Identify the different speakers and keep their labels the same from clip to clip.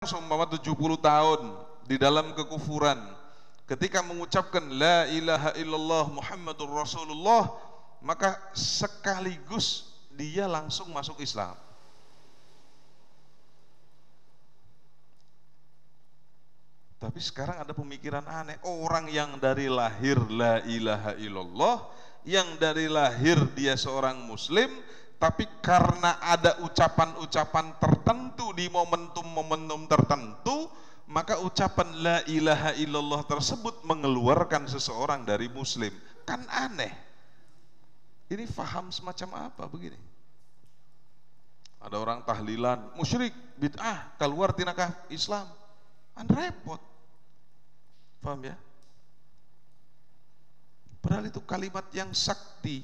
Speaker 1: seumpama 70 tahun di dalam kekufuran, ketika mengucapkan la ilaha illallah Muhammadur Rasulullah, maka sekaligus dia langsung masuk Islam. Tapi sekarang ada pemikiran aneh, orang yang dari lahir la ilaha illallah, yang dari lahir dia seorang muslim, tapi karena ada ucapan-ucapan tertentu di momentum-momentum tertentu, maka ucapan la ilaha illallah tersebut mengeluarkan seseorang dari muslim. Kan aneh. Ini faham semacam apa begini? Ada orang tahlilan, musyrik, bid'ah, keluar tinakah Islam. Kan repot. Paham ya? Padahal itu kalimat yang sakti.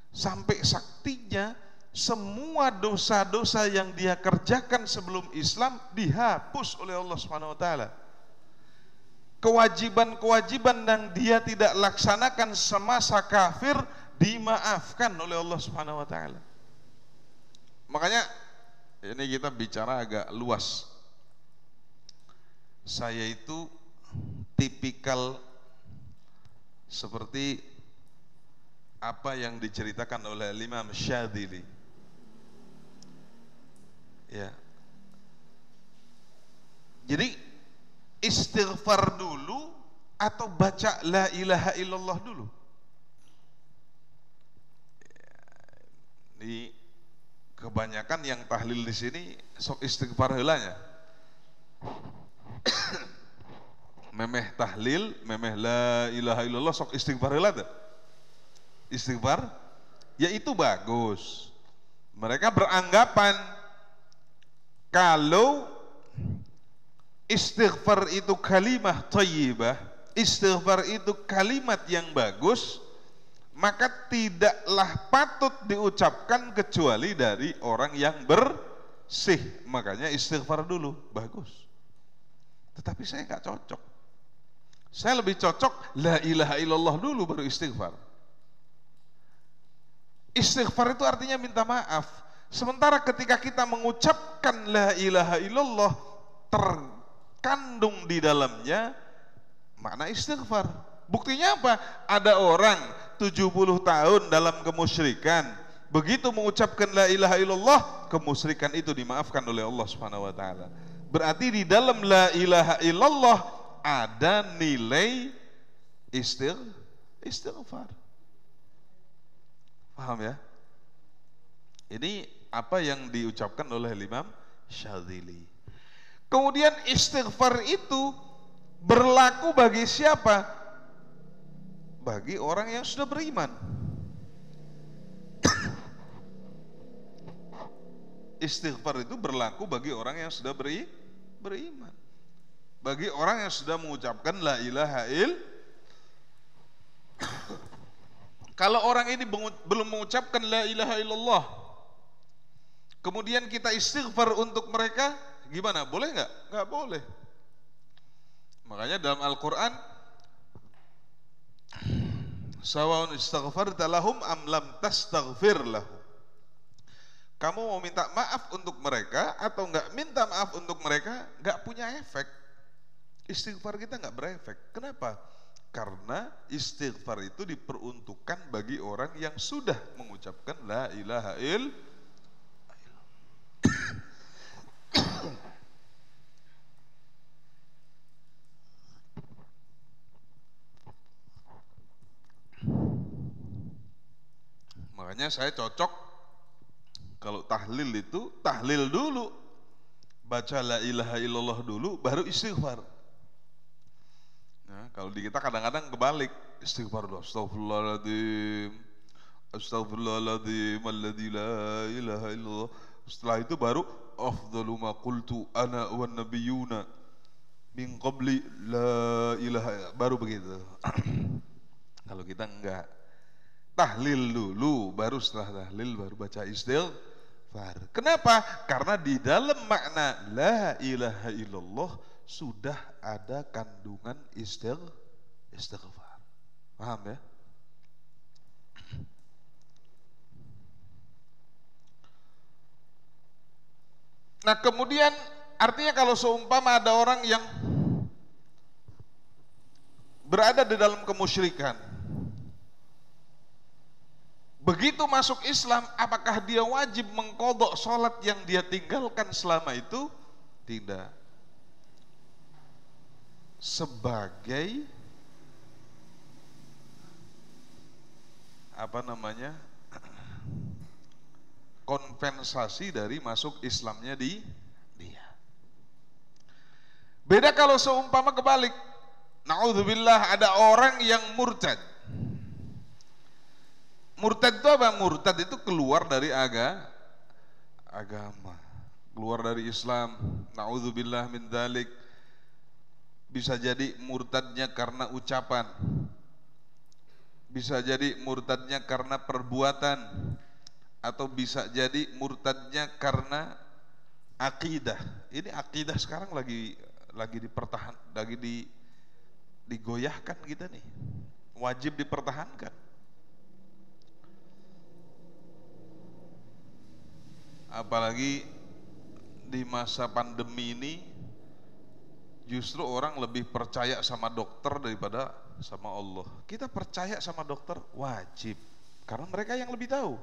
Speaker 1: Sampai saktinya semua dosa-dosa yang dia kerjakan sebelum Islam dihapus oleh Allah Subhanahu wa taala. Kewajiban-kewajiban yang dia tidak laksanakan semasa kafir dimaafkan oleh Allah Subhanahu wa taala. Makanya ini kita bicara agak luas. Saya itu tipikal seperti apa yang diceritakan oleh Imam Syadzili. Ya. Jadi istighfar dulu atau baca la ilaha illallah dulu? Di kebanyakan yang tahlil di sini sok istighfar heulanya. Memeh tahlil, memeh la ilaha illallah, sok istighfar heula teh. Istighfar, ya itu bagus. Mereka beranggapan kalau istighfar itu kalimah thayyibah, istighfar itu kalimat yang bagus, maka tidaklah patut diucapkan kecuali dari orang yang bersih. Makanya istighfar dulu, bagus. Tetapi saya nggak cocok. Saya lebih cocok la ilaha illallah dulu baru istighfar. Istighfar itu artinya minta maaf. Sementara ketika kita mengucapkan la ilaha illallah, terkandung di dalamnya makna istighfar. Buktinya apa? Ada orang 70 tahun dalam kemusyrikan, begitu mengucapkan la ilaha illallah, kemusyrikan itu dimaafkan oleh Allah Subhanahu wa taala. Berarti di dalam la ilaha illallah ada nilai istighfar. Paham ya? Ini apa yang diucapkan oleh Imam Syadzili. Kemudian istighfar itu berlaku bagi siapa? Bagi orang yang sudah beriman. Istighfar itu berlaku bagi orang yang sudah beriman. Bagi orang yang sudah mengucapkan la ilaha illallah. Kalau orang ini belum mengucapkan la ilaha illallah, kemudian kita istighfar untuk mereka, gimana? Boleh nggak? Nggak boleh. Makanya dalam Al-Quran, sawaun istaghfarta lahum am lam tastaghfir lahum. Kamu mau minta maaf untuk mereka atau nggak minta maaf untuk mereka, nggak punya efek. Istighfar kita nggak berefek. Kenapa? Karena istighfar itu diperuntukkan bagi orang yang sudah mengucapkan la ilaha illallah. Makanya saya cocok kalau tahlil itu tahlil dulu, baca la ilaha illallah dulu, baru istighfar. Nah, kalau di kita kadang-kadang kebalik, istighfar dulu, astagfirullahaladzim, astagfirullahaladzim, alladzi la ilaha illallah. Setelah itu baru afdalu ma qultu ana wan nabiyuna min qabli la ilaha, baru begitu. Kalau kita enggak, tahlil dulu, baru setelah tahlil baru baca istighfar. Kenapa? Karena di dalam makna la ilaha illallah sudah ada kandungan istighfar. Paham ya? Nah, kemudian artinya kalau seumpama ada orang yang berada di dalam kemusyrikan, begitu masuk Islam, apakah dia wajib mengqadha sholat yang dia tinggalkan selama itu? Tidak. Sebagai kompensasi dari masuk Islamnya dia. Beda kalau seumpama kebalik, naudzubillah, ada orang yang murtad. Murtad itu apa? Murtad itu keluar dari agama, keluar dari Islam. Naudzubillah min dzalik. Bisa jadi murtadnya karena ucapan, bisa jadi murtadnya karena perbuatan, atau bisa jadi murtadnya karena akidah. Ini akidah sekarang lagi digoyahkan kita nih, wajib dipertahankan. Apalagi di masa pandemi ini, justru orang lebih percaya sama dokter daripada sama Allah. Kita percaya sama dokter wajib, karena mereka yang lebih tahu.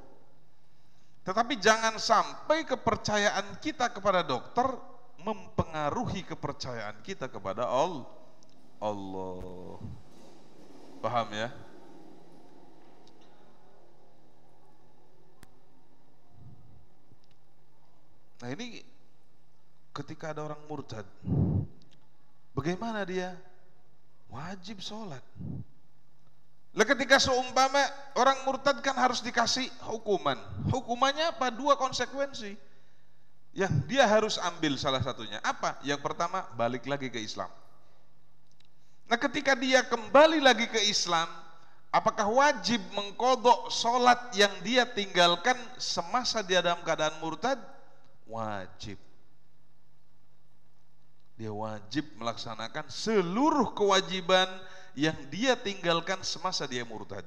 Speaker 1: Tetapi jangan sampai kepercayaan kita kepada dokter mempengaruhi kepercayaan kita kepada Allah. Paham ya? Nah ini ketika ada orang murtad, bagaimana dia? Wajib sholat. Lah ketika seumpama orang murtad kan harus dikasih hukuman. Hukumannya apa? 2 konsekuensi yang dia harus ambil, salah satunya apa? Yang pertama, balik lagi ke Islam. Nah ketika dia kembali lagi ke Islam, apakah wajib mengqadha sholat yang dia tinggalkan semasa dia dalam keadaan murtad? Wajib. Dia wajib melaksanakan seluruh kewajiban yang dia tinggalkan semasa dia murtad.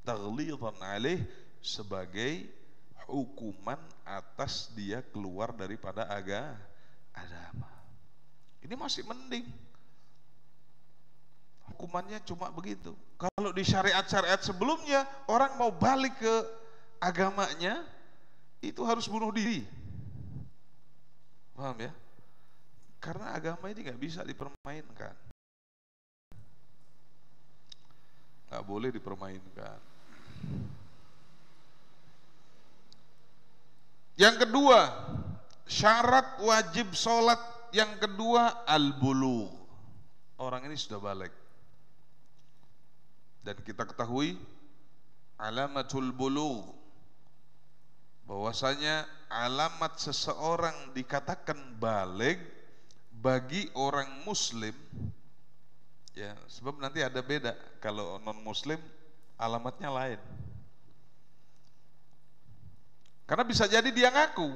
Speaker 1: Taghlidhan alaih, sebagai hukuman atas dia keluar daripada agama. Ini masih mending. Hukumannya cuma begitu. Kalau di syariat-syariat sebelumnya, orang mau balik ke agamanya, itu harus bunuh diri. Paham ya? Karena agama ini nggak bisa dipermainkan, nggak boleh dipermainkan. Yang kedua, syarat wajib sholat yang kedua al-bulugh. Orang ini sudah balik. Dan kita ketahui alamatul bulugh, bahwasanya alamat seseorang dikatakan baligh bagi orang muslim, ya, sebab nanti ada beda, kalau non muslim alamatnya lain. Karena bisa jadi dia ngaku.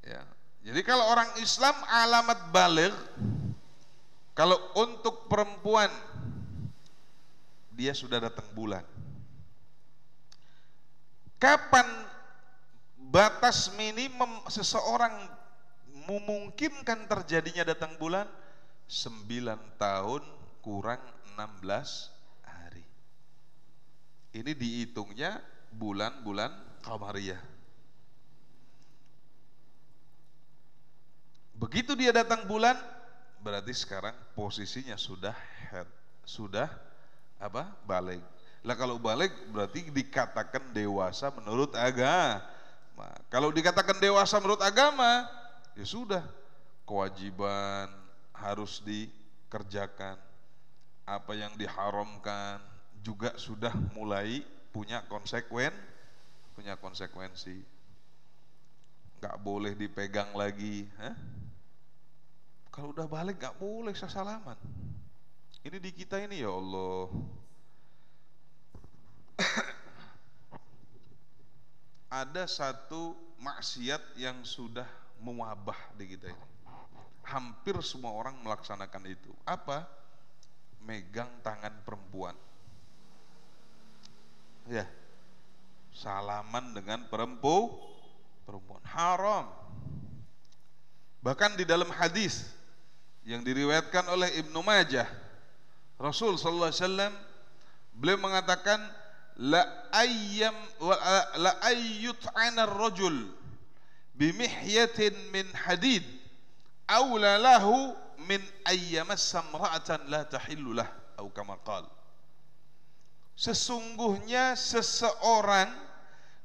Speaker 1: Ya, jadi kalau orang Islam alamat baligh, kalau untuk perempuan dia sudah datang bulan. Kapan batas minimum seseorang memungkinkan terjadinya datang bulan? 9 tahun kurang 16 hari. Ini dihitungnya bulan-bulan qamariyah. Begitu dia datang bulan, berarti sekarang posisinya sudah baligh. Lah kalau balik berarti dikatakan dewasa menurut agama. Kalau dikatakan dewasa menurut agama, ya sudah, kewajiban harus dikerjakan. Apa yang diharamkan juga sudah mulai punya konsekuensi. Nggak boleh dipegang lagi. Kalau udah balik nggak boleh salaman. Ini di kita ini, ya Allah. Ada satu maksiat yang sudah mewabah di kita ini. Hampir semua orang melaksanakan itu. Apa? Megang tangan perempuan. Ya, salaman dengan perempuan. perempuan. Haram. Bahkan di dalam hadis yang diriwayatkan oleh Ibnu Majah, Rasul sallallahu alaihi wasallam beliau mengatakan la ayyut'ana ar-rajul bimihyatin min hadid aula lahu min ayyamassa imra'atan la tahillu lah atau kama qala. Sesungguhnya seseorang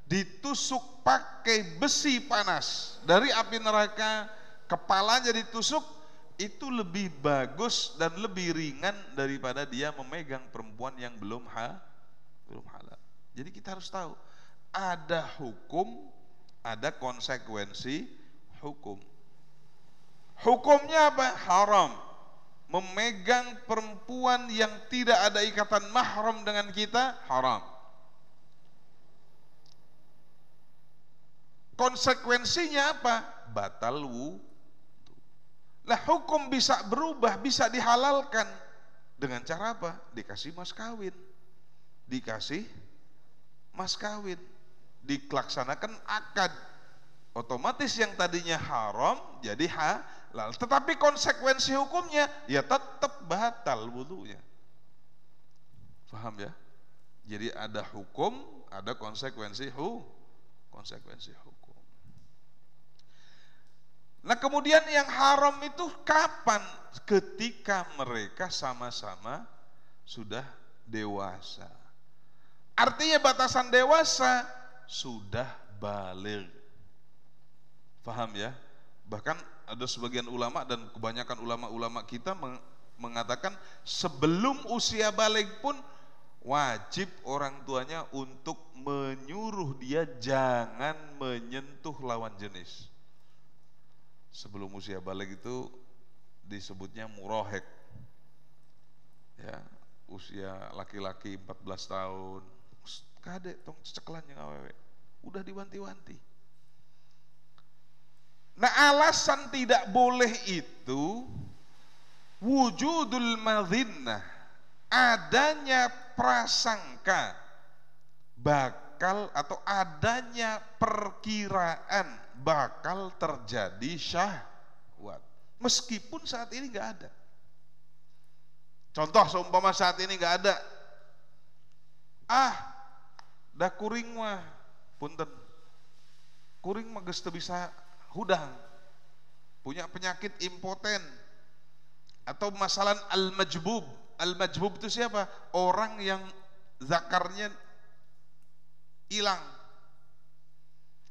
Speaker 1: ditusuk pakai besi panas dari api neraka, kepalanya ditusuk, itu lebih bagus dan lebih ringan daripada dia memegang perempuan yang belum halal. Jadi kita harus tahu ada hukum, ada konsekuensi hukum. Hukumnya apa? Haram. Memegang perempuan yang tidak ada ikatan mahram dengan kita, haram. Konsekuensinya apa? Batal wudu. Lah hukum bisa berubah, bisa dihalalkan dengan cara apa? Dikasih mas kawin. Dikasih mas kawin. Dilaksanakan akad. Otomatis yang tadinya haram jadi halal. Tetapi konsekuensi hukumnya ya tetap batal wudunya. Paham ya? Jadi ada hukum, ada konsekuensi hukum. Nah kemudian yang haram itu kapan? Ketika mereka sama-sama sudah dewasa. Artinya batasan dewasa sudah baligh. Paham ya? Bahkan ada sebagian ulama dan kebanyakan ulama-ulama kita mengatakan sebelum usia baligh pun wajib orang tuanya untuk menyuruh dia jangan menyentuh lawan jenis. Sebelum usia baligh itu disebutnya murahek. Ya, usia laki-laki 14 tahun. Kadek tong ceklan yang awewe. Udah diwanti-wanti. Nah alasan tidak boleh itu wujudul madhinnah, adanya prasangka bakal atau adanya perkiraan bakal terjadi syahwat meskipun saat ini nggak ada. Contoh seumpama saat ini nggak ada, dah kuring mah punten, kuring mah geus teu bisa hudang, punya penyakit impoten, atau masalah al-majbub. Al-majbub itu siapa? Orang yang zakarnya hilang.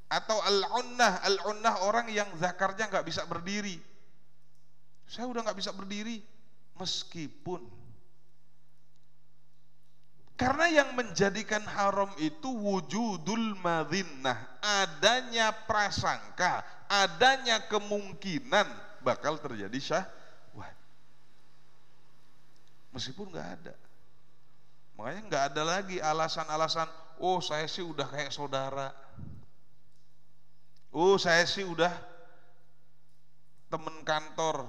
Speaker 1: Atau al-unnah. Al-unnah orang yang zakarnya nggak bisa berdiri. Saya udah nggak bisa berdiri, meskipun karena yang menjadikan haram itu wujudul madhinnah, adanya prasangka, adanya kemungkinan bakal terjadi syahwat. Meskipun nggak ada. Makanya nggak ada lagi alasan-alasan, oh saya sih udah kayak saudara. Oh saya sih udah temen kantor.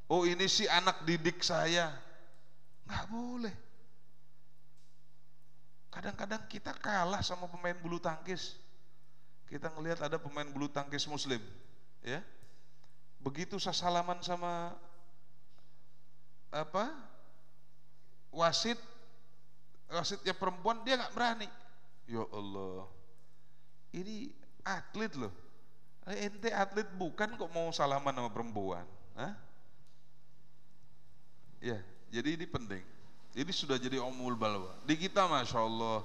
Speaker 1: Oh ini sih anak didik saya. Nggak boleh. Kadang-kadang kita kalah sama pemain bulu tangkis. Kita ngelihat ada pemain bulu tangkis muslim, ya. Begitu sesalaman sama wasitnya perempuan, dia nggak berani. Ya Allah, ini atlet loh. Ente atlet bukan kok mau salaman sama perempuan? Hah? Ya, jadi ini penting. Ini sudah jadi omul balwa. Di kita Masya Allah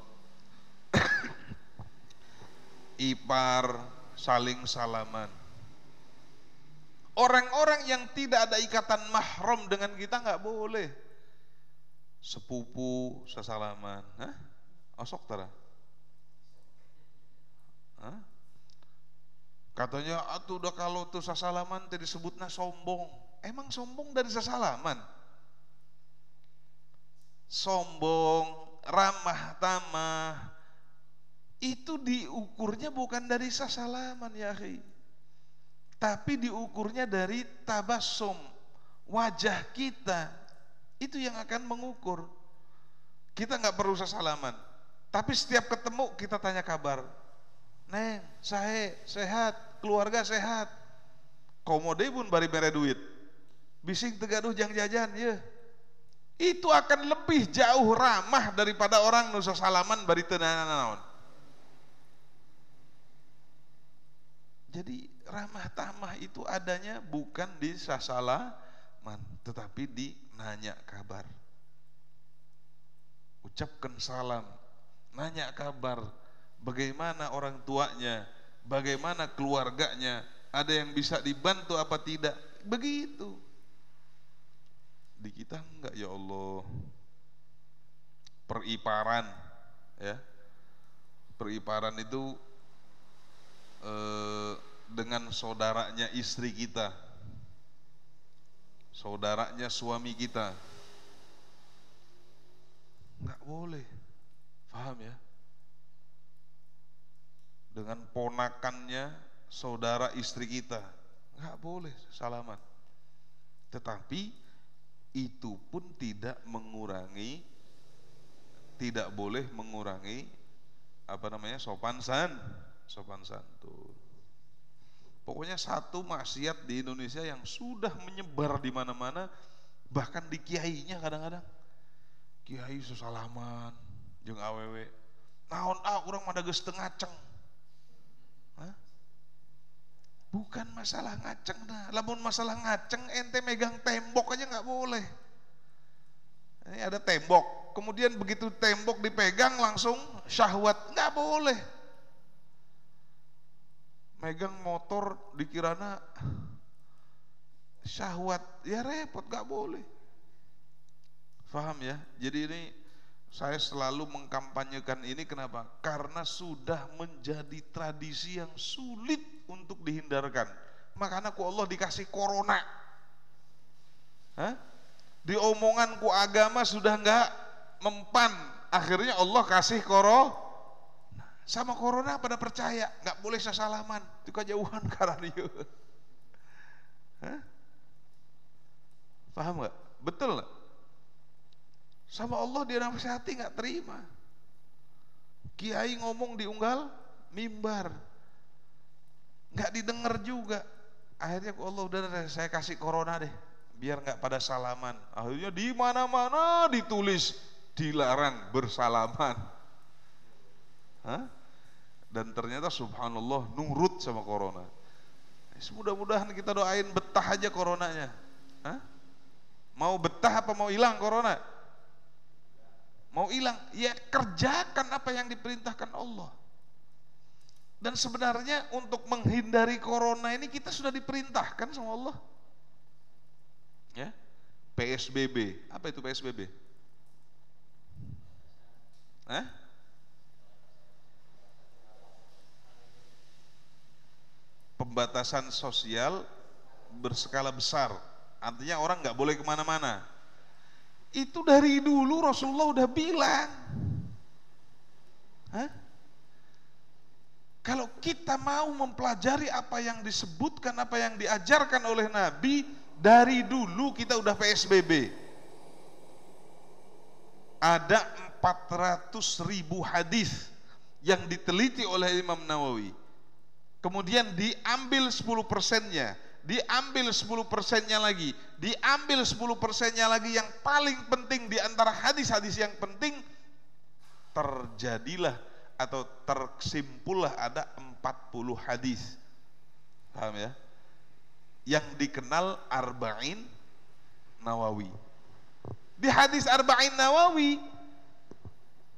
Speaker 1: ipar saling salaman. Orang-orang yang tidak ada ikatan mahram dengan kita nggak boleh. Sepupu sesalaman. Hah? Osok tara. Hah? Katanya atuh udah kalau tuh sesalaman tadi disebutnya sombong. Emang sombong dari sesalaman? Sombong, ramah tamah, itu diukurnya bukan dari sesalaman ya akhi, tapi diukurnya dari tabassum, wajah kita. Itu yang akan mengukur. Kita nggak perlu sesalaman, tapi setiap ketemu kita tanya kabar. Neng, saya sehat, keluarga sehat. Komode pun bari mere duit. Bising tegaduh jang jajan ya. Itu akan lebih jauh ramah daripada orang nusa salaman bari teu naon. Jadi ramah tamah itu adanya bukan di sasalaman, tetapi di nanya kabar. Ucapkan salam, nanya kabar, bagaimana orang tuanya, bagaimana keluarganya, ada yang bisa dibantu apa tidak, begitu. Di kita enggak, ya Allah. Periparan, ya, periparan itu dengan saudaranya istri kita, saudaranya suami kita, nggak boleh, paham ya? Dengan ponakannya saudara istri kita, nggak boleh salaman. Tetapi itu pun tidak mengurangi, tidak boleh mengurangi sopan santun. Pokoknya satu maksiat di Indonesia yang sudah menyebar di mana-mana, bahkan di kiainya kadang-kadang. Kiai sesalaman jeung awewe. Naon urang mah da geus teu ngaceng. Hah? Bukan masalah ngaceng dah. Lamun masalah ngaceng ente megang tembok aja nggak boleh. Ini ada tembok, kemudian begitu tembok dipegang langsung syahwat, nggak boleh. Megang motor dikirana syahwat, ya repot, nggak boleh. Paham ya? Jadi ini saya selalu mengkampanyekan ini, kenapa? Karena sudah menjadi tradisi yang sulit untuk dihindarkan. Makanya ku Allah dikasih corona. Hah? Di omongan ku agama sudah enggak mempan, akhirnya Allah kasih corona. Sama corona pada percaya, enggak boleh sasalaman, itu kejauhan karena dia. Hah? Paham enggak? Betul enggak? Sama Allah dia nasihati nggak terima. Kiai ngomong di unggal mimbar, nggak didengar juga. Akhirnya Allah udah saya kasih corona deh, biar nggak pada salaman. Akhirnya di mana-mana ditulis dilarang bersalaman. Hah? Dan ternyata subhanallah nurut sama corona. Mudah-mudahan kita doain betah aja coronanya. Hah? Mau betah apa mau hilang corona? Mau hilang, ya kerjakan apa yang diperintahkan Allah. Dan sebenarnya untuk menghindari corona ini kita sudah diperintahkan sama Allah. Ya, PSBB. Apa itu PSBB? Hah? Pembatasan sosial berskala besar. Artinya orang nggak boleh kemana-mana. Itu dari dulu Rasulullah udah bilang. Hah? Kalau kita mau mempelajari apa yang disebutkan, apa yang diajarkan oleh Nabi, dari dulu kita udah PSBB. Ada 400.000 hadis yang diteliti oleh Imam Nawawi. Kemudian diambil 10%-nya. Diambil 10%-nya lagi, diambil 10%-nya lagi, yang paling penting di antara hadis-hadis yang penting, terjadilah atau tersimpullah ada 40 hadis. Paham ya? Yang dikenal Arba'in Nawawi. Di hadis Arba'in Nawawi,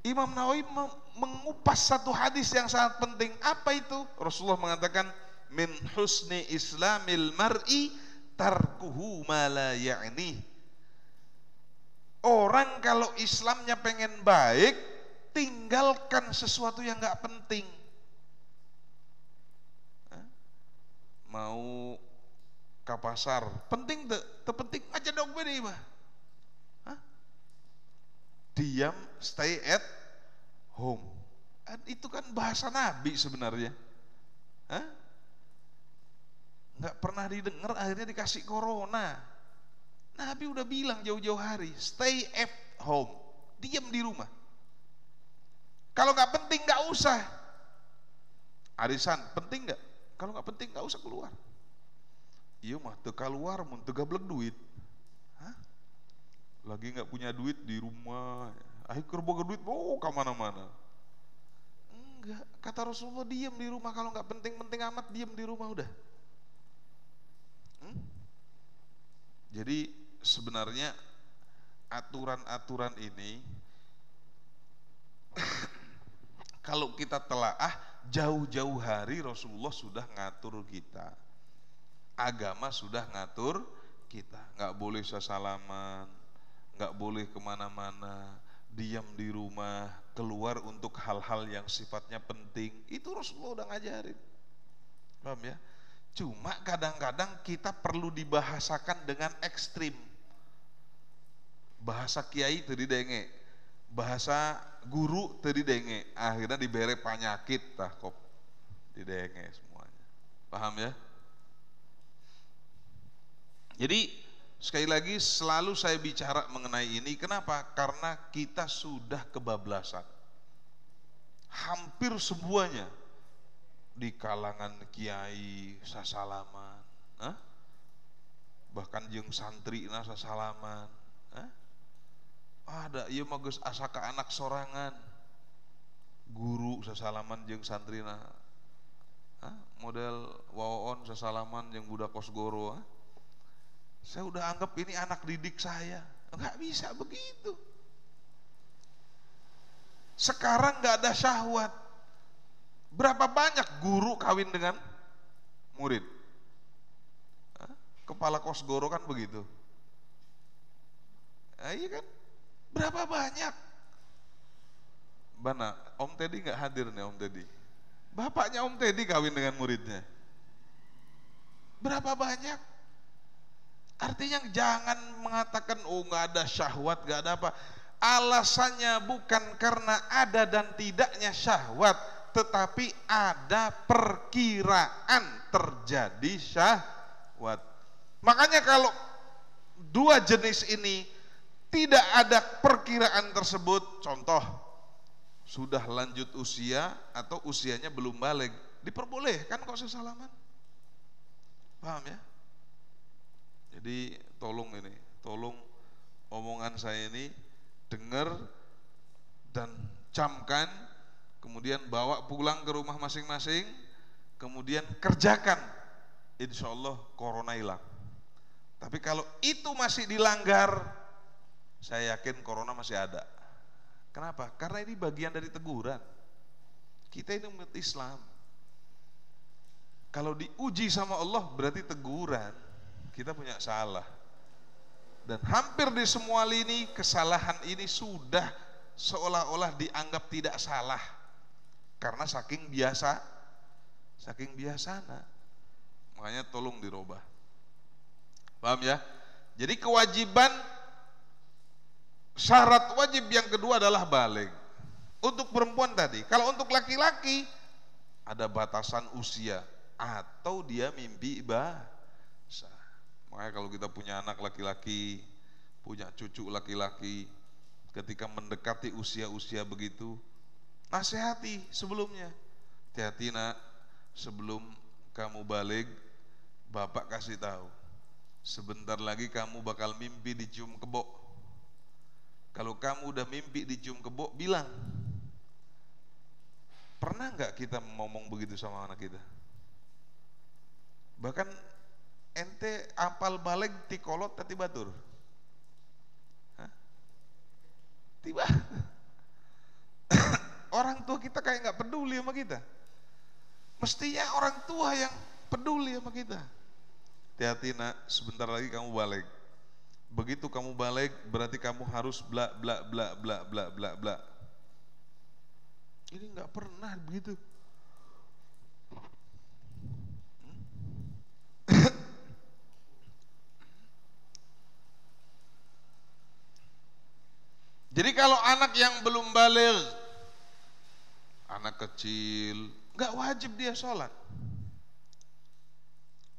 Speaker 1: Imam Nawawi mengupas satu hadis yang sangat penting. Apa itu? Rasulullah mengatakan, min husni islamil mar'i tarkuhu ma la ya'ni. Orang kalau Islamnya pengen baik, tinggalkan sesuatu yang enggak penting. Mau ke pasar, penting penting aja dong beri mah. Diam, stay at home. Itu kan bahasa Nabi sebenarnya. Nggak pernah didengar, akhirnya dikasih corona. Nabi udah bilang jauh-jauh hari, stay at home, diam di rumah. Kalau nggak penting nggak usah. Arisan penting nggak? Kalau nggak penting nggak usah keluar. Iya mah teu keluar mun teu gablek duit. Hah? Lagi nggak punya duit di rumah, akhir boga duit ke mana-mana. Enggak, kata Rasulullah diam di rumah, kalau nggak penting-penting amat diam di rumah udah. Jadi sebenarnya aturan-aturan ini kalau kita telaah jauh-jauh hari Rasulullah sudah ngatur kita. Agama sudah ngatur kita, nggak boleh salaman, nggak boleh kemana-mana, diam di rumah, keluar untuk hal-hal yang sifatnya penting. Itu Rasulullah udah ngajarin, paham ya? Cuma kadang-kadang kita perlu dibahasakan dengan ekstrim. Bahasa kiai tadi denge, bahasa guru tadi denge, akhirnya dibere penyakit tah kok didenge semuanya, paham ya? Jadi sekali lagi selalu saya bicara mengenai ini, kenapa? Karena kita sudah kebablasan. Hampir semuanya di kalangan kiai sasalaman, bahkan jeung santri na sasalaman, ada ieu mah geus asa ka anak sorangan, guru sasalaman jeung santrina, model waon sasalaman jeung budak kos goro. Saya udah anggap ini anak didik saya. Enggak bisa begitu. Sekarang enggak ada syahwat. Berapa banyak guru kawin dengan murid? Kepala kos goro kan begitu. Iya kan? Berapa banyak? Bana, Om Teddy enggak hadir nih, Om Teddy. Bapaknya Om Teddy kawin dengan muridnya. Berapa banyak? Artinya jangan mengatakan nggak ada syahwat, nggak ada apa. Alasannya bukan karena ada dan tidaknya syahwat, tetapi ada perkiraan terjadi syahwat. Makanya kalau dua jenis ini tidak ada perkiraan tersebut, contoh sudah lanjut usia atau usianya belum balik, diperbolehkan kok sesalaman. Paham ya? Jadi tolong omongan saya ini dengar dan camkan, kemudian bawa pulang ke rumah masing-masing, kemudian kerjakan, insya Allah corona hilang. Tapi kalau itu masih dilanggar, saya yakin corona masih ada. Kenapa? Karena ini bagian dari teguran. Kita ini umat Islam. Kalau diuji sama Allah berarti teguran. Kita punya salah, dan hampir di semua lini kesalahan ini sudah seolah-olah dianggap tidak salah karena saking biasana. Makanya tolong dirubah, paham ya? Jadi kewajiban, syarat wajib yang kedua adalah baligh untuk perempuan tadi. Kalau untuk laki-laki ada batasan usia atau dia mimpi ibadah. Makanya kalau kita punya anak laki-laki, punya cucu laki-laki, ketika mendekati usia-usia begitu, nasihati sebelumnya. Hati-hati nak, sebelum kamu balik, bapak kasih tahu, sebentar lagi kamu bakal mimpi dicium kebo. Kalau kamu udah mimpi dicium kebo, bilang. Pernah nggak kita ngomong begitu sama anak kita? Bahkan ente apal balik ti kolot tati batur, tiba orang tua kita kayak nggak peduli sama kita. Mestinya orang tua yang peduli sama kita. Hati-hati nak, sebentar lagi kamu balik. Begitu kamu balik berarti kamu harus bla bla bla bla bla bla bla. Ini nggak pernah begitu. Jadi kalau anak yang belum baligh, anak kecil, nggak wajib dia sholat.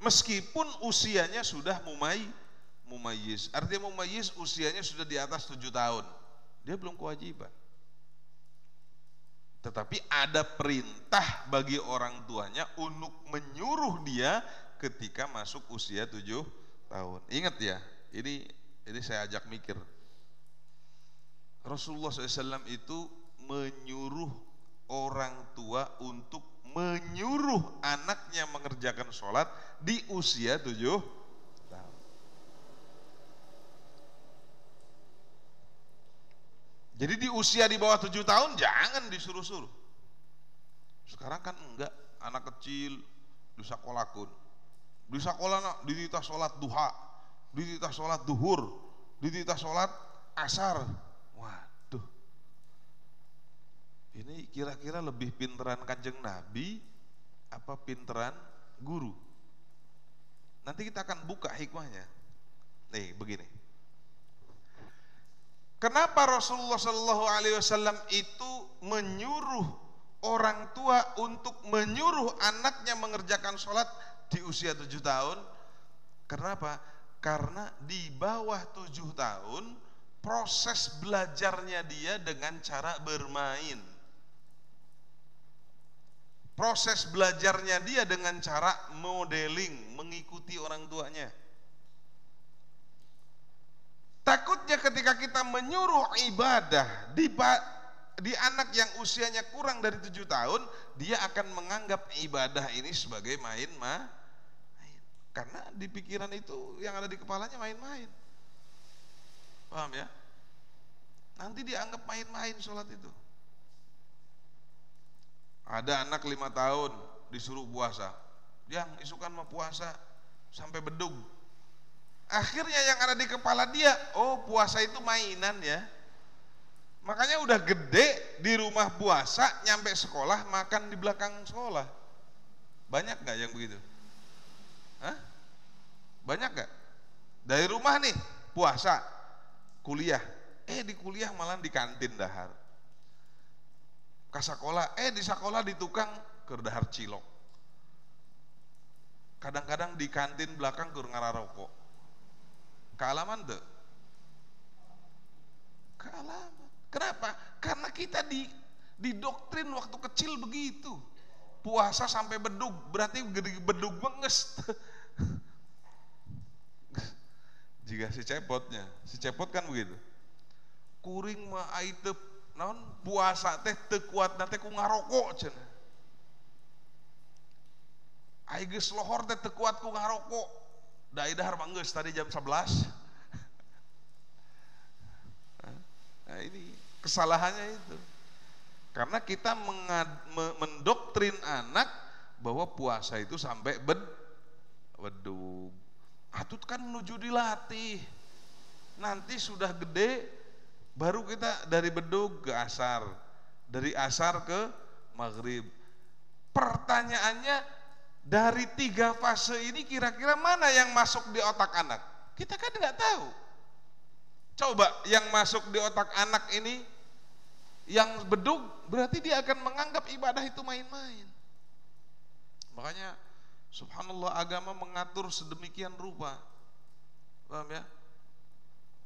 Speaker 1: Meskipun usianya sudah mumayyiz. Artinya mumayyiz usianya sudah di atas 7 tahun. Dia belum kewajiban. Tetapi ada perintah bagi orang tuanya untuk menyuruh dia ketika masuk usia 7 tahun. Ingat ya, ini saya ajak mikir. Rasulullah SAW itu menyuruh orang tua untuk menyuruh anaknya mengerjakan sholat di usia 7 tahun. Jadi di usia di bawah 7 tahun jangan disuruh-suruh. Sekarang kan enggak, anak kecil disakolakun. Di sekolah dititah sholat duha, dititah sholat duhur, dititah sholat asar. Waduh, ini kira-kira lebih pinteran Kanjeng Nabi apa pinteran guru? Nanti kita akan buka hikmahnya. Nih begini. Kenapa Rasulullah SAW itu menyuruh orang tua untuk menyuruh anaknya mengerjakan sholat di usia 7 tahun? Kenapa? Karena di bawah 7 tahun proses belajarnya dia dengan cara bermain. Proses belajarnya dia dengan cara modeling, mengikuti orang tuanya. Takutnya ketika kita menyuruh ibadah di anak yang usianya kurang dari 7 tahun, dia akan menganggap ibadah ini sebagai main-main. Karena di pikiran itu yang ada di kepalanya main-main. Paham ya? Nanti dianggap main-main sholat itu. Ada anak 5 tahun disuruh puasa, yang isukan mau puasa sampai bedug. Akhirnya yang ada di kepala dia, oh puasa itu mainan ya. Makanya udah gede di rumah puasa, nyampe sekolah makan di belakang sekolah. Banyak gak yang begitu? Hah? Banyak gak? Dari rumah nih puasa, kuliah, di kuliah malah di kantin dahar. Ke sekolah, di sekolah di tukang keur dahar cilok. Kadang-kadang di kantin belakang keur ngararokok. Kealaman tuh? Kealaman. Kenapa? Karena kita didoktrin waktu kecil begitu. Puasa sampai bedug, berarti bedug menges. Jika si cepot kan begitu. Kuring mah aitep naon puasa teh teu kuat teh ku ngarokok cenah. Ai geus lohor teh teu kuat ku ngarokok. Da idahar mah geus tadi jam 11. Nah, ini kesalahannya itu. Karena kita mendoktrin anak bahwa puasa itu sampai bedug. Atut kan menuju dilatih. Nanti sudah gede baru kita dari bedug ke asar, dari asar ke maghrib. Pertanyaannya, dari 3 fase ini kira-kira mana yang masuk di otak anak? Kita kan nggak tahu. Coba yang masuk di otak anak ini yang bedug, berarti dia akan menganggap ibadah itu main-main. Makanya subhanallah, agama mengatur sedemikian rupa. Paham ya?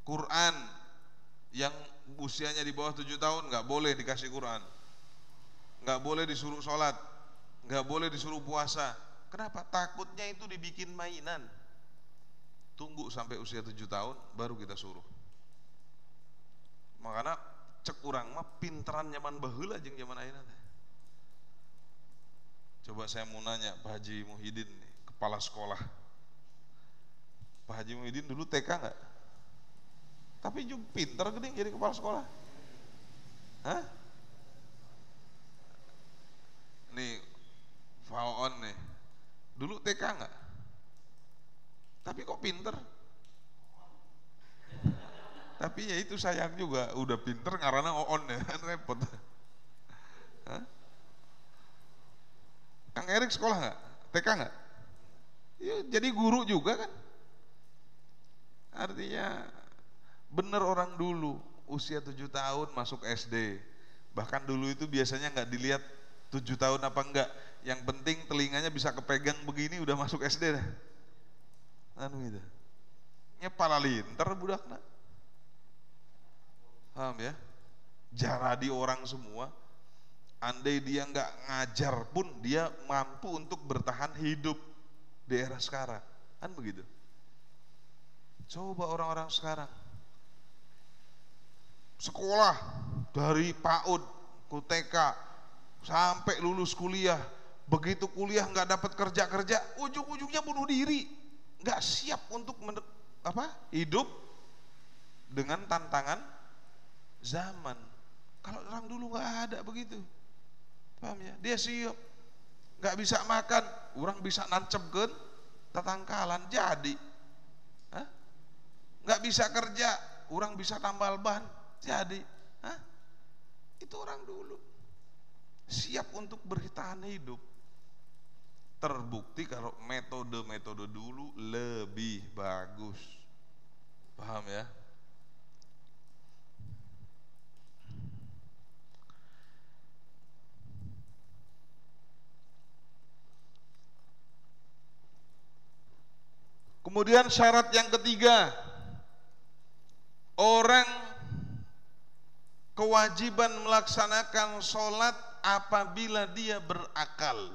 Speaker 1: Quran yang usianya di bawah 7 tahun nggak boleh dikasih Quran, nggak boleh disuruh sholat, nggak boleh disuruh puasa. Kenapa? Takutnya itu dibikin mainan. Tunggu sampai usia 7 tahun baru kita suruh. Makanya cek urang mah pinteran zaman baheula jeung zaman ayeuna teh. Coba saya mau nanya Pak Haji Muhyiddin nih, kepala sekolah. Pak Haji Muhyiddin dulu TK enggak? Tapi juga pinter geuning jadi kepala sekolah. Hah? Nih Faon nih, dulu TK enggak? Tapi kok pinter? Tapi ya itu sayang juga, udah pinter karena oon ya, repot. Hah? Kang Erik sekolah enggak? TK enggak? Ya, jadi guru juga kan? Artinya bener orang dulu usia 7 tahun masuk SD. Bahkan dulu itu biasanya enggak dilihat 7 tahun apa enggak. Yang penting telinganya bisa kepegang begini udah masuk SD dah. Anu gitu. Nya paralinter budakna. Paham ya? Jaradi orang semua. Andai dia nggak ngajar pun dia mampu untuk bertahan hidup di era sekarang, kan begitu. Coba orang-orang sekarang sekolah dari PAUD ke TK sampai lulus kuliah, begitu kuliah nggak dapat kerja, ujung-ujungnya bunuh diri, nggak siap untuk hidup dengan tantangan zaman. Kalau orang dulu nggak ada begitu, paham ya? Dia siap, nggak bisa makan, orang bisa nancapkan tatangkalan jadi, nggak bisa kerja, orang bisa tambal ban jadi, itu orang dulu siap untuk bertahan hidup. Terbukti kalau metode dulu lebih bagus, paham ya? Kemudian syarat yang ketiga, orang kewajiban melaksanakan sholat apabila dia berakal.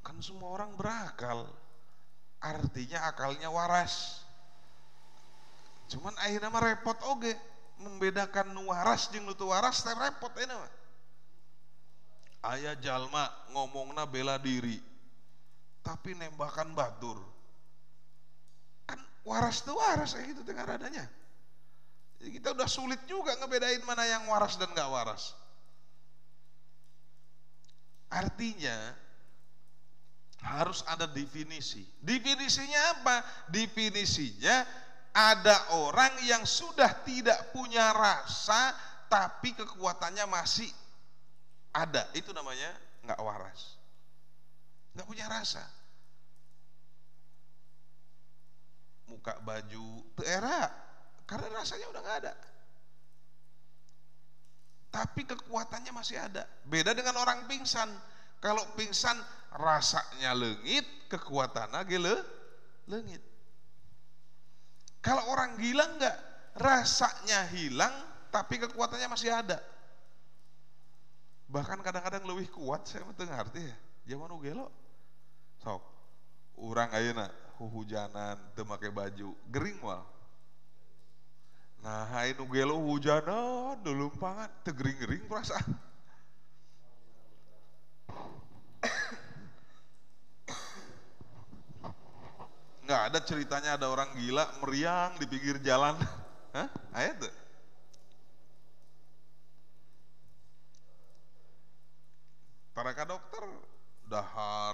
Speaker 1: Kan semua orang berakal, artinya akalnya waras. Cuman akhirnya mah repot oge, membedakan nu waras jeung nu teu waras teh repot ini mah. Aya jalma ngomongna bela diri, tapi nembakan batur. Kan waras tuh waras kayak gitu tengah adanya. Jadi kita udah sulit juga ngebedain mana yang waras dan gak waras. Artinya harus ada definisi. Definisinya apa? Definisinya ada orang yang sudah tidak punya rasa tapi kekuatannya masih ada. Itu namanya gak waras, gak punya rasa. Muka baju teera karena rasanya udah gak ada, tapi kekuatannya masih ada. Beda dengan orang pingsan. Kalau pingsan rasanya leungit, kekuatannya leungit. Kalau orang gila enggak, rasanya hilang tapi kekuatannya masih ada. Bahkan kadang-kadang lebih kuat, saya teu ngarti ya. Zaman ugelo sok urang ayeuna hujanan teu make baju gering moal. Nah, hain ugelo hujanan deulumpangan teu gering-gering perasaan. Nggak ada ceritanya ada orang gila meriang di pinggir jalan. Hah? Aya tuh. Para ka dokter dahar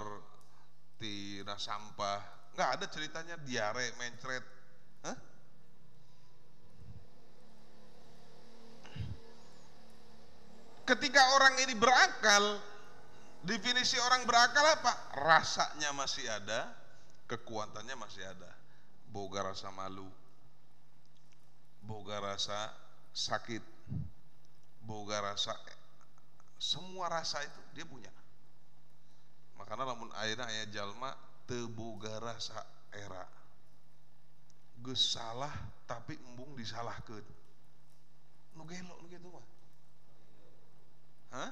Speaker 1: tina sampah, nggak ada ceritanya diare mencret. Hah? Ketika orang ini berakal, definisi orang berakal apa? Rasanya masih ada, kekuatannya masih ada. Boga rasa malu, boga rasa sakit, boga rasa, semua rasa itu dia punya. Makanya lamun ayeuna aya jalma teu boga rasa era, geus salah tapi embung disalahkeun, nu gelo nu kitu mah. Hah?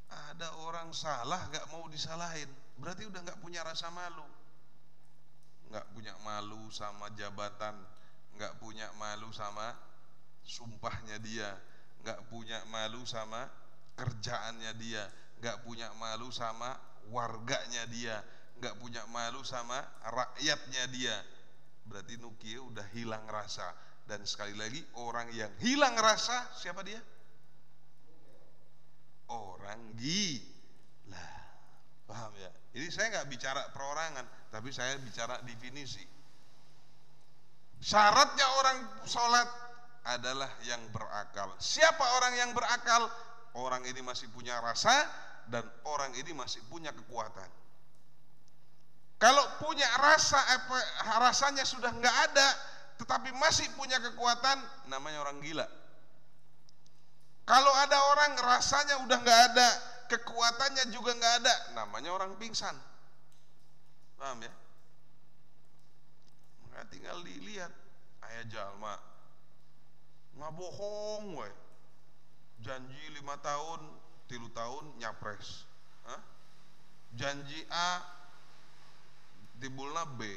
Speaker 1: Ada orang salah gak mau disalahin, berarti udah gak punya rasa malu. Gak punya malu sama jabatan, gak punya malu sama sumpahnya dia, gak punya malu sama kerjaannya dia, gak punya malu sama warganya dia, gak punya malu sama rakyatnya dia. Berarti nukie udah hilang rasa. Dan sekali lagi, orang yang hilang rasa siapa dia? Orang gila, paham ya? Ini saya nggak bicara perorangan, tapi saya bicara definisi. Syaratnya orang sholat adalah yang berakal. Siapa orang yang berakal? Orang ini masih punya rasa dan orang ini masih punya kekuatan. Kalau punya rasa, rasanya sudah nggak ada, tetapi masih punya kekuatan, namanya orang gila. Kalau ada orang rasanya udah nggak ada, kekuatannya juga nggak ada, namanya orang pingsan. Paham ya? Maka tinggal dilihat, aya jalma ngabohong we, Janji 5 tahun, 3 tahun nyapres. Hah? Janji A tibulna B,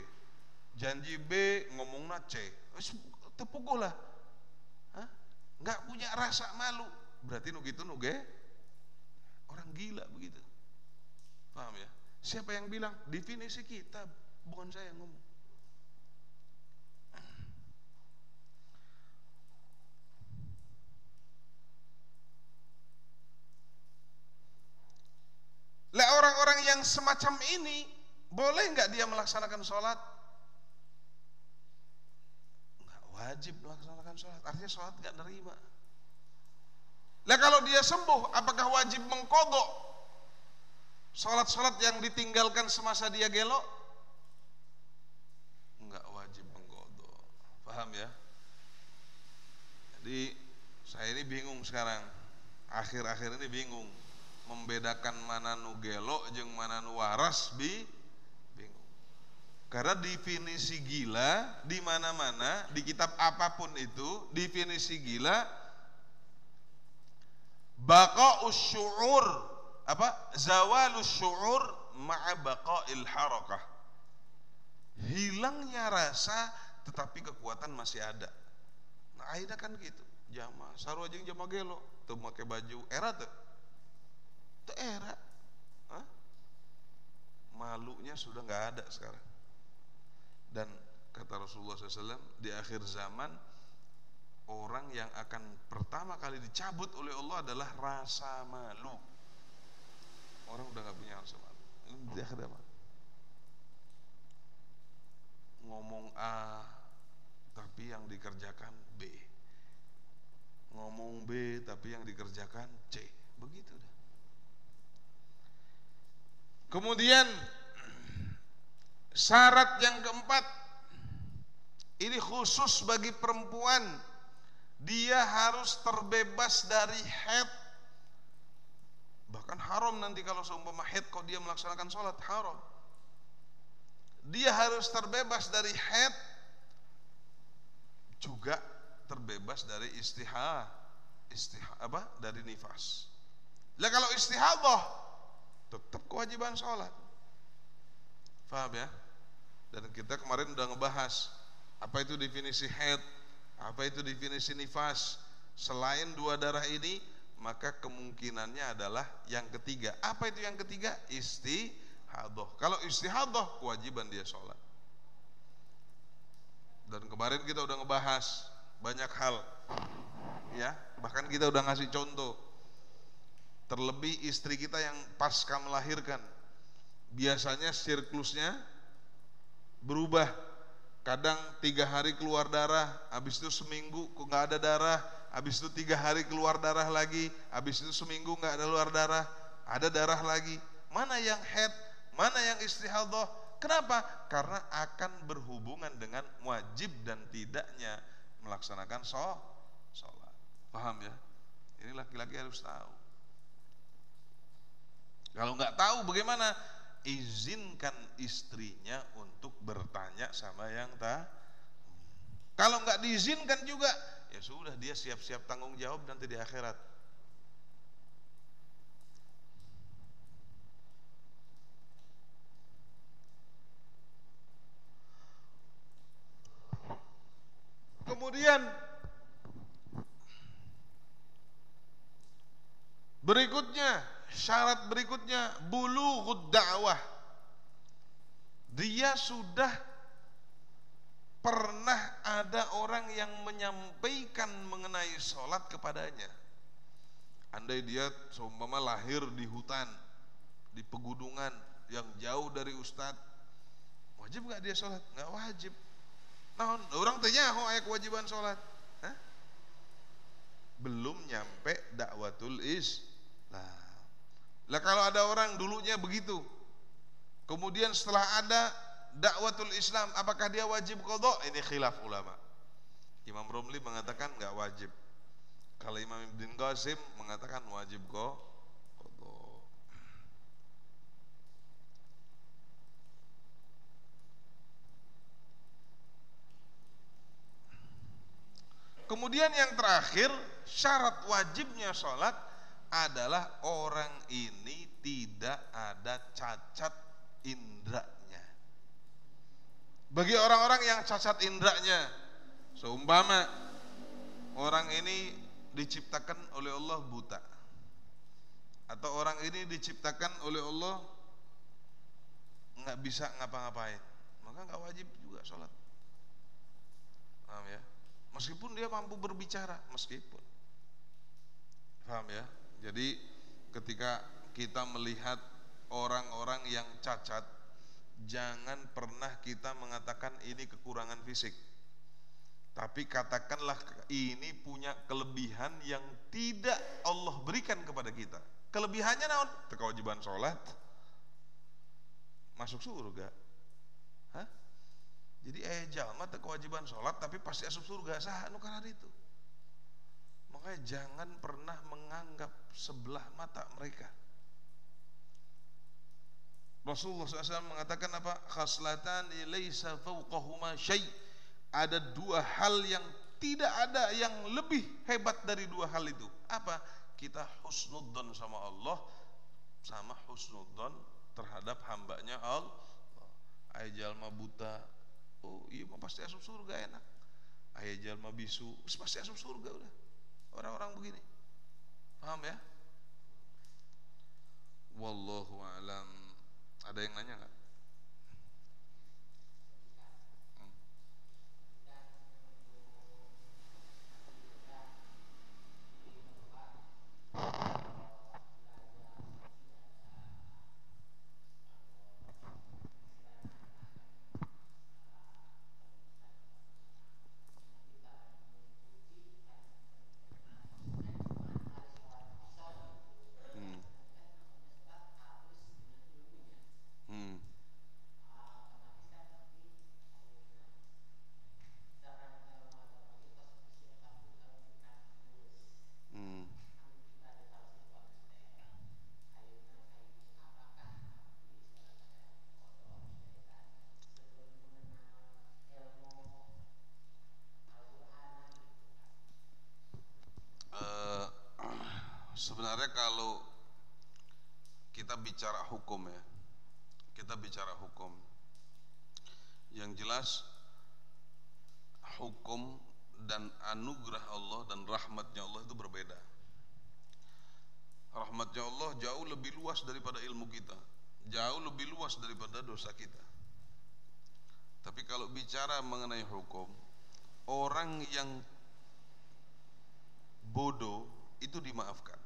Speaker 1: janji B ngomongna C, tepuk lah. Nggak punya rasa malu, berarti nu gitu nuge orang gila begitu. Paham ya? Siapa yang bilang? Definisi kita, bukan saya yang ngomong. Lah orang-orang yang semacam ini boleh nggak dia melaksanakan sholat? Nggak wajib melaksanakan sholat, artinya sholat nggak nerima. Lah kalau dia sembuh, apakah wajib mengkodok sholat-sholat yang ditinggalkan semasa dia gelok? Nggak wajib mengkodok. Paham ya? Jadi saya ini bingung sekarang, akhir-akhir ini bingung membedakan mana nu gelo jeung mana nu waras, bingung. Karena definisi gila di mana-mana, di kitab apapun itu, definisi gila baqa'us syu'ur, zawalus syu'ur ma'a baqa'il harakah. Hilangnya rasa tetapi kekuatan masih ada. Nah, akhirnya kan gitu. Jamaah sarua jeung jamaah gelo, teu make baju era teu. Era malunya sudah nggak ada sekarang. Dan kata Rasulullah SAW, di akhir zaman orang yang akan pertama kali dicabut oleh Allah adalah rasa malu. Orang udah nggak punya rasa malu. Ini di akhir zaman. Ngomong A tapi yang dikerjakan B, ngomong B tapi yang dikerjakan C, begitu dah. Kemudian syarat yang keempat, ini khusus bagi perempuan, dia harus terbebas dari haid. Bahkan haram nanti kalau seumpama haid kok dia melaksanakan sholat, haram. Dia harus terbebas dari haid, juga terbebas dari dari nifas. Lah kalau istihadah tetap kewajiban sholat. Paham ya? Dan kita kemarin udah ngebahas apa itu definisi haid, apa itu definisi nifas. Selain dua darah ini, maka kemungkinannya adalah yang ketiga. Apa itu yang ketiga? Istihadah. Kalau istihadah, kewajiban dia sholat. Dan kemarin kita udah ngebahas banyak hal, ya. Bahkan kita udah ngasih contoh. Terlebih istri kita yang pasca melahirkan, biasanya siklusnya berubah. Kadang 3 hari keluar darah, habis itu seminggu kok nggak ada darah, habis itu 3 hari keluar darah lagi, habis itu seminggu nggak ada keluar darah, ada darah lagi. Mana yang haid, mana yang istihadah? Kenapa? Karena akan berhubungan dengan wajib dan tidaknya melaksanakan sholat. Paham ya? Ini laki-laki harus tahu. Kalau nggak tahu bagaimana? Izinkan istrinya untuk bertanya sama yang Kalau nggak diizinkan juga, ya sudah, dia siap-siap tanggung jawab nanti di akhirat. Kemudian berikutnya, syarat berikutnya, bulughud da'wah. Dia sudah pernah ada orang yang menyampaikan mengenai sholat kepadanya. Andai dia seumpama lahir di hutan, di pegunungan yang jauh dari ustadz, wajib gak dia sholat? Gak wajib. Nah, orang tanya, aya kewajiban sholat. Belum nyampe dakwatul Islam. Lah kalau ada orang dulunya begitu, kemudian setelah ada dakwatul Islam, apakah dia wajib qadha? Ini khilaf ulama. Imam Romli mengatakan nggak wajib. Kalau Imam Ibn Qasim mengatakan wajib qadha. Kemudian yang terakhir, syarat wajibnya sholat adalah orang ini tidak ada cacat indranya. Bagi orang-orang yang cacat indranya, seumpama orang ini diciptakan oleh Allah buta, atau orang ini diciptakan oleh Allah nggak bisa ngapa-ngapain, maka nggak wajib juga sholat. Paham ya? Meskipun dia mampu berbicara, meskipun. Paham ya? Jadi ketika kita melihat orang-orang yang cacat, jangan pernah kita mengatakan ini kekurangan fisik, tapi katakanlah ini punya kelebihan yang tidak Allah berikan kepada kita. Kelebihannya naon? Kewajiban sholat, masuk surga. Hah? Jadi jalma teu kewajiban sholat tapi pasti asup surga, saha nu kana itu. Makanya jangan pernah menganggap sebelah mata mereka. Rasulullah SAW mengatakan apa? Khaslatan laisa fawqahuma syai'. Ada dua hal yang tidak ada yang lebih hebat dari dua hal itu. Apa? Kita husnudzon sama Allah, sama husnudzon terhadap hambanya Allah. Aya jalma buta, oh iya mah pasti asup surga enak. Aya jalma bisu, pasti asup surga udah. Orang-orang begini, paham ya? Wallahu a'lam. Ada yang nanya nggak? Sebenarnya kalau kita bicara hukum ya, kita bicara hukum, yang jelas hukum dan anugerah Allah dan rahmatnya Allah itu berbeda. Rahmatnya Allah jauh lebih luas daripada ilmu kita, jauh lebih luas daripada dosa kita. Tapi kalau bicara mengenai hukum, orang yang bodoh itu dimaafkan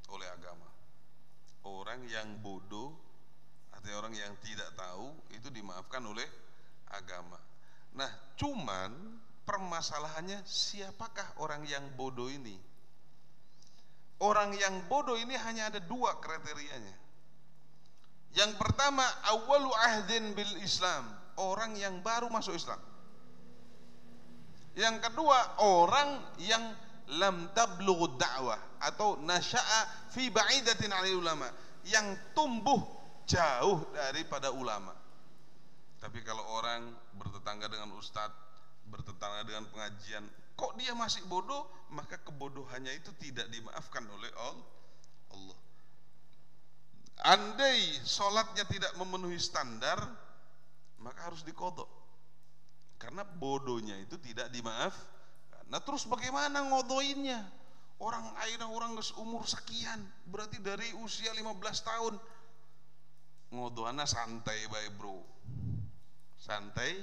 Speaker 1: oleh agama. Orang yang bodoh atau orang yang tidak tahu itu dimaafkan oleh agama. Nah, cuman permasalahannya siapakah orang yang bodoh ini? Orang yang bodoh ini hanya ada dua kriterianya. Yang pertama, awwalu ahdin bil Islam, orang yang baru masuk Islam. Yang kedua, orang yang lam tablughu da'wah atau nasya'a fi ba'idatin 'anil ulama, yang tumbuh jauh daripada ulama. Tapi kalau orang bertetangga dengan ustadz, bertetangga dengan pengajian, kok dia masih bodoh, maka kebodohannya itu tidak dimaafkan oleh Allah. Andai sholatnya tidak memenuhi standar, maka harus diqodho, karena bodohnya itu tidak dimaaf. Nah terus bagaimana ngodoinnya? Orang aina orang umur sekian, berarti dari usia 15 tahun. Ngodoana santai bae bro. Santai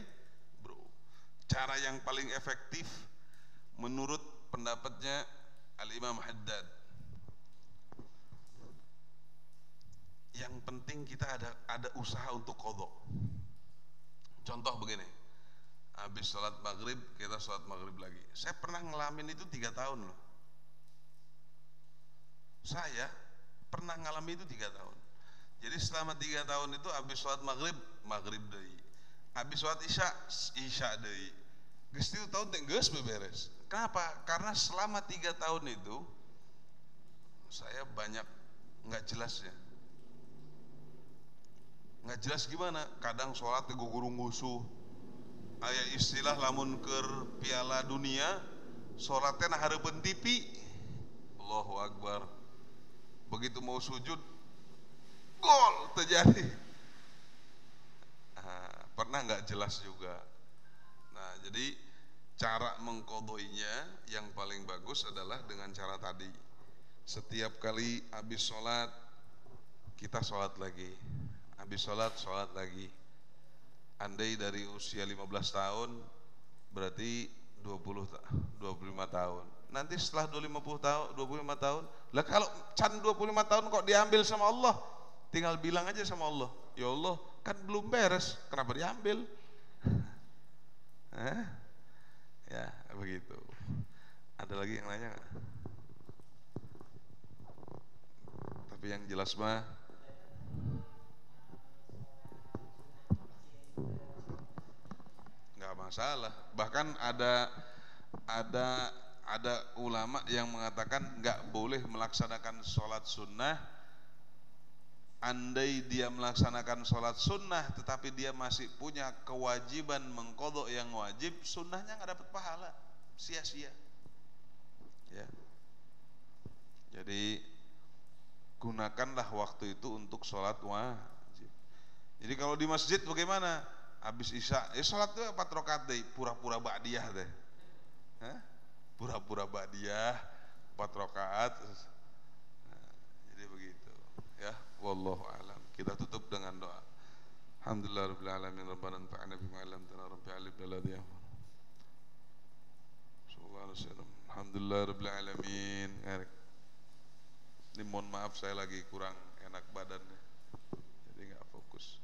Speaker 1: bro. Cara yang paling efektif menurut pendapatnya Al-Imam Haddad, yang penting kita ada usaha untuk qodho. Contoh begini, habis sholat maghrib kita sholat maghrib lagi. Saya pernah ngalamin itu 3 tahun loh. Saya pernah ngalamin itu 3 tahun. Jadi selama 3 tahun itu habis sholat maghrib, maghrib deui. Habis sholat isya, isya deui. Geus 3 tahun teh geus beberes. Kenapa? Karena selama 3 tahun itu saya banyak nggak jelasnya. Nggak jelas gimana? Kadang sholat guguru ngusuh. Aya istilah lamun keur piala dunia sholatnya nah hareupeun TV. Allahu Akbar. Begitu mau sujud, gol terjadi. Pernah nggak jelas juga. Nah, jadi cara mengqodhoinya yang paling bagus adalah dengan cara tadi. Setiap kali habis sholat, kita sholat lagi. Habis sholat lagi. Andai dari usia 15 tahun, berarti 25 tahun. Nanti setelah 25 tahun, lah kalau can 25 tahun kok diambil sama Allah, tinggal bilang aja sama Allah, ya Allah kan belum beres, kenapa diambil? Ya begitu. Ada lagi yang nanya nggak? Tapi yang jelas mah nggak masalah. Bahkan ada ulama yang mengatakan nggak boleh melaksanakan sholat sunnah andai dia melaksanakan sholat sunnah tetapi dia masih punya kewajiban mengqodho yang wajib, sunnahnya nggak dapat pahala, sia-sia ya. Jadi gunakanlah waktu itu untuk sholat wajib. Jadi kalau di masjid bagaimana? Habis isya, sholat itu 4 rakaat deh, pura-pura ba'diyah deh. Pura-pura ba'diyah 4 rakaat. Nah, jadi begitu ya, wallahu a'lam. Kita tutup dengan doa. Alhamdulillahirabbil alamin, rabbana anfa'na bima 'allamtana, rabbi 'allimna alladhi yanfa'una. Sallallahu alaihi wasallam. Alhamdulillahirabbil alamin. Ini mohon maaf saya lagi kurang enak badannya, jadi nggak fokus.